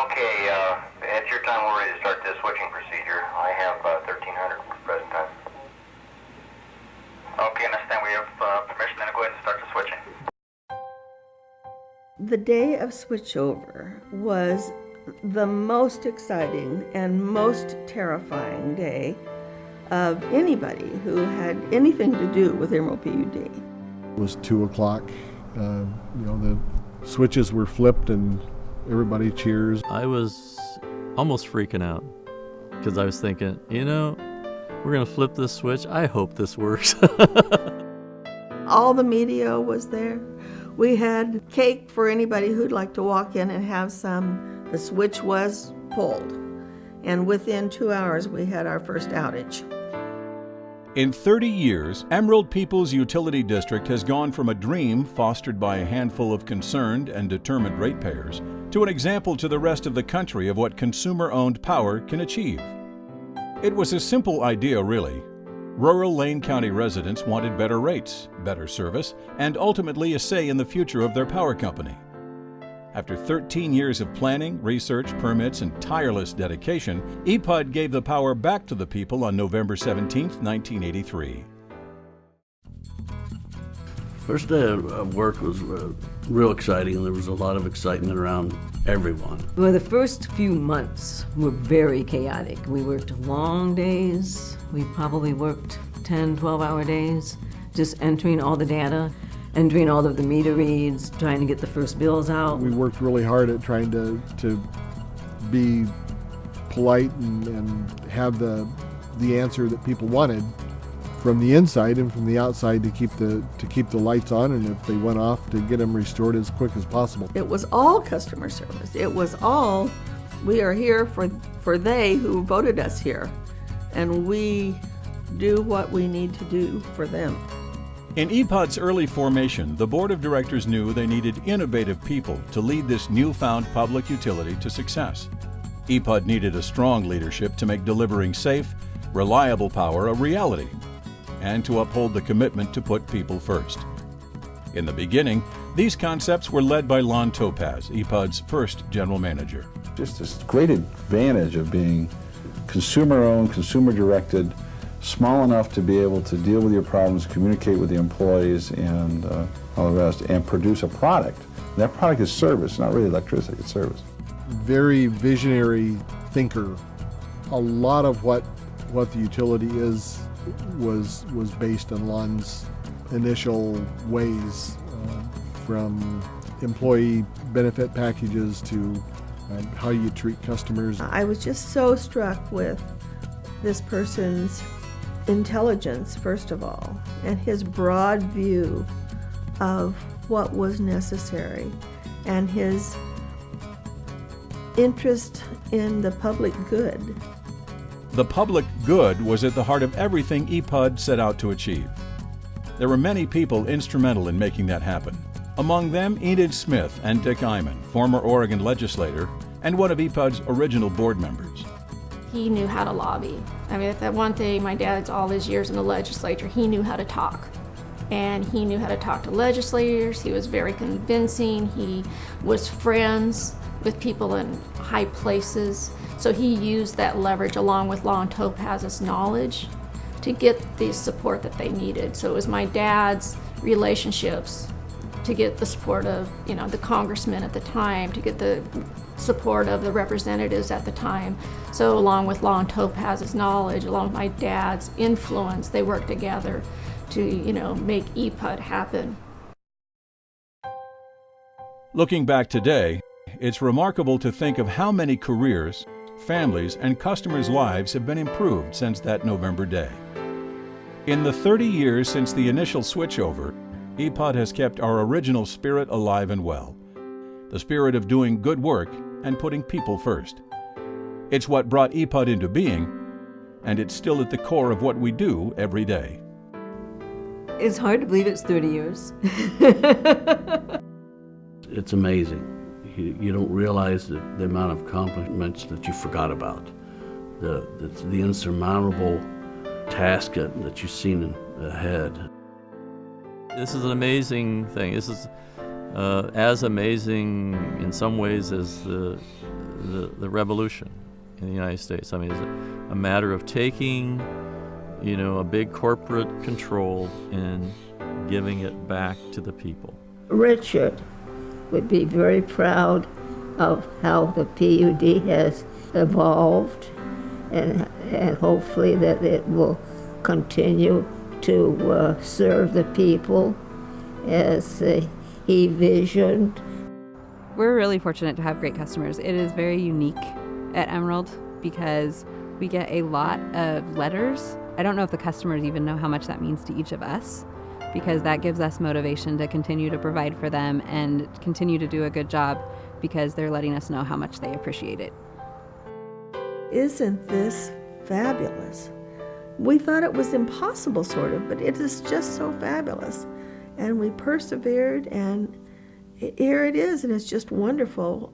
Okay, at your time we're ready to start this switching procedure. I have 1300 for present time. Okay, understand we have permission, then go ahead and start the switching. The day of switchover was the most exciting and most terrifying day of anybody who had anything to do with Emerald PUD. It was 2 o'clock. The switches were flipped and everybody cheers. I was almost freaking out because I was thinking, we're going to flip this switch. I hope this works. All the media was there. We had cake for anybody who'd like to walk in and have some. The switch was pulled, and within 2 hours we had our first outage. In 30 years, Emerald People's Utility District has gone from a dream fostered by a handful of concerned and determined ratepayers to an example to the rest of the country of what consumer-owned power can achieve. It was a simple idea, really. Rural Lane County residents wanted better rates, better service, and ultimately a say in the future of their power company. After 13 years of planning, research, permits, and tireless dedication, PUD gave the power back to the people on November 17, 1983. First day of work was real exciting. There was a lot of excitement around everyone. Well, the first few months were very chaotic. We worked long days. We probably worked 10, 12-hour days, just entering all the data, entering all of the meter reads, trying to get the first bills out. We worked really hard at trying to be polite and have the answer that people wanted from the inside and from the outside to keep the lights on, and if they went off, to get them restored as quick as possible. It was all customer service. It was all, we are here for they who voted us here, and we do what we need to do for them. In PUD's early formation, the board of directors knew they needed innovative people to lead this newfound public utility to success. PUD needed a strong leadership to make delivering safe, reliable power a reality, and to uphold the commitment to put people first. In the beginning, these concepts were led by Lon Topaz, PUD's first general manager. Just this great advantage of being consumer-owned, consumer-directed, small enough to be able to deal with your problems, communicate with the employees, and all the rest, and produce a product. And that product is service, not really electricity, it's service. Very visionary thinker. A lot of what the utility is was based on Lon's initial ways, from employee benefit packages to how you treat customers. I was just so struck with this person's intelligence, first of all, and his broad view of what was necessary, and his interest in the public good. The public good was at the heart of everything PUD set out to achieve. There were many people instrumental in making that happen. Among them, Enid Smith and Dick Iman, former Oregon legislator and one of PUD's original board members. He knew how to lobby. I mean, that one thing, my dad's all his years in the legislature, he knew how to talk. And he knew how to talk to legislators. He was very convincing. He was friends with people in high places. So he used that leverage along with Lon Topaz's knowledge to get the support that they needed. So it was my dad's relationships to get the support of, the congressmen at the time, to get the support of the representatives at the time. So along with Lon Topaz's knowledge, along with my dad's influence, they worked together to, make PUD happen. Looking back today, it's remarkable to think of how many careers, families, and customers' lives have been improved since that November day. In the 30 years since the initial switchover, PUD has kept our original spirit alive and well, the spirit of doing good work and putting people first. It's what brought PUD into being, and it's still at the core of what we do every day. It's hard to believe it's 30 years. It's amazing. You don't realize the amount of accomplishments that you forgot about, the insurmountable task that you've seen ahead. This is an amazing thing. This is as amazing in some ways as the the revolution in the United States. I mean, it's a matter of taking, a big corporate control and giving it back to the people. Richard would be very proud of how the PUD has evolved, and hopefully that it will continue to serve the people as he visioned. We're really fortunate to have great customers. It is very unique at Emerald because we get a lot of letters. I don't know if the customers even know how much that means to each of us, because that gives us motivation to continue to provide for them and continue to do a good job because they're letting us know how much they appreciate it. Isn't this fabulous? We thought it was impossible, sort of, but it is just so fabulous. And we persevered, and here it is, and it's just wonderful.